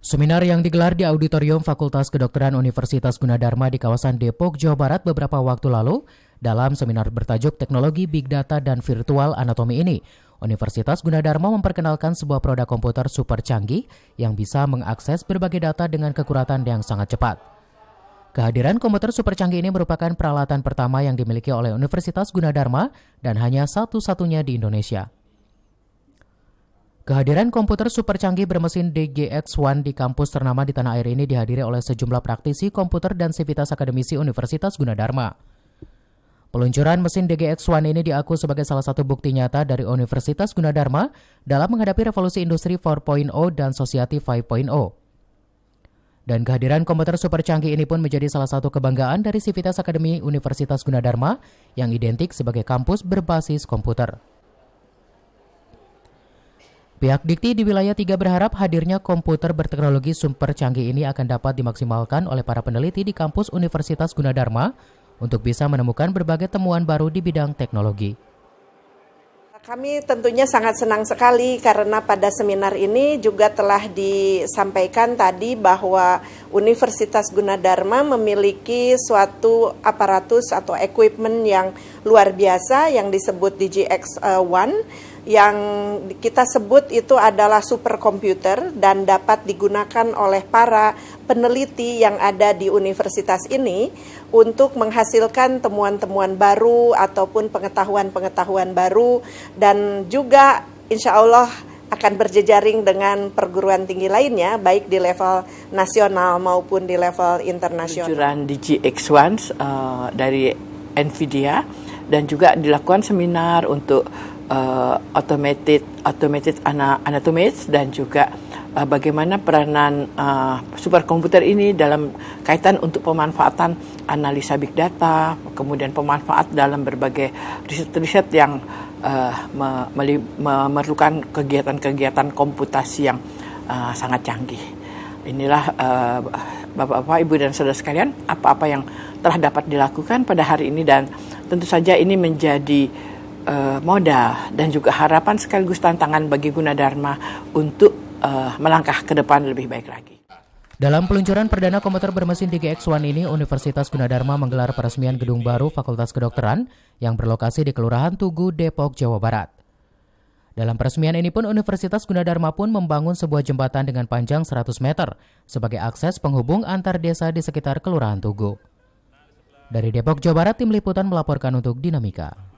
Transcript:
Seminar yang digelar di Auditorium Fakultas Kedokteran Universitas Gunadarma di kawasan Depok, Jawa Barat beberapa waktu lalu, dalam seminar bertajuk Teknologi Big Data dan Virtual Anatomi ini, Universitas Gunadarma memperkenalkan sebuah produk komputer super canggih yang bisa mengakses berbagai data dengan kekuratan yang sangat cepat. Kehadiran komputer super canggih ini merupakan peralatan pertama yang dimiliki oleh Universitas Gunadarma dan hanya satu-satunya di Indonesia. Kehadiran komputer super canggih bermesin DGX1 di kampus ternama di tanah air ini dihadiri oleh sejumlah praktisi komputer dan sivitas akademisi Universitas Gunadarma. Peluncuran mesin DGX1 ini diaku sebagai salah satu bukti nyata dari Universitas Gunadarma dalam menghadapi revolusi industri 4.0 dan society 5.0. Dan kehadiran komputer super canggih ini pun menjadi salah satu kebanggaan dari sivitas akademi Universitas Gunadarma yang identik sebagai kampus berbasis komputer. Pihak Dikti di wilayah 3 berharap hadirnya komputer berteknologi super canggih ini akan dapat dimaksimalkan oleh para peneliti di kampus Universitas Gunadarma untuk bisa menemukan berbagai temuan baru di bidang teknologi. Kami tentunya sangat senang sekali karena pada seminar ini juga telah disampaikan tadi bahwa Universitas Gunadarma memiliki suatu aparatus atau equipment yang luar biasa yang disebut DGX1 yang kita sebut itu adalah superkomputer dan dapat digunakan oleh para peneliti yang ada di universitas ini untuk menghasilkan temuan-temuan baru ataupun pengetahuan-pengetahuan baru dan juga insya Allah akan berjejaring dengan perguruan tinggi lainnya baik di level nasional maupun di level internasional. Peluncuran DGX1 dari NVIDIA dan juga dilakukan seminar untuk automated anatomies dan juga bagaimana peranan superkomputer ini dalam kaitan untuk pemanfaatan analisa big data, kemudian pemanfaat dalam berbagai riset-riset yang memerlukan kegiatan-kegiatan komputasi yang sangat canggih. Inilah Bapak-Bapak, Ibu dan Saudara sekalian, apa-apa yang telah dapat dilakukan pada hari ini dan tentu saja ini menjadi modal dan juga harapan sekaligus tantangan bagi Gunadarma untuk melangkah ke depan lebih baik lagi. Dalam peluncuran perdana komputer bermesin DGX1 ini, Universitas Gunadarma menggelar peresmian gedung baru Fakultas Kedokteran yang berlokasi di Kelurahan Tugu, Depok, Jawa Barat. Dalam peresmian ini pun Universitas Gunadarma pun membangun sebuah jembatan dengan panjang 100 meter sebagai akses penghubung antar desa di sekitar Kelurahan Tugu. Dari Depok, Jawa Barat, tim liputan melaporkan untuk Dinamika.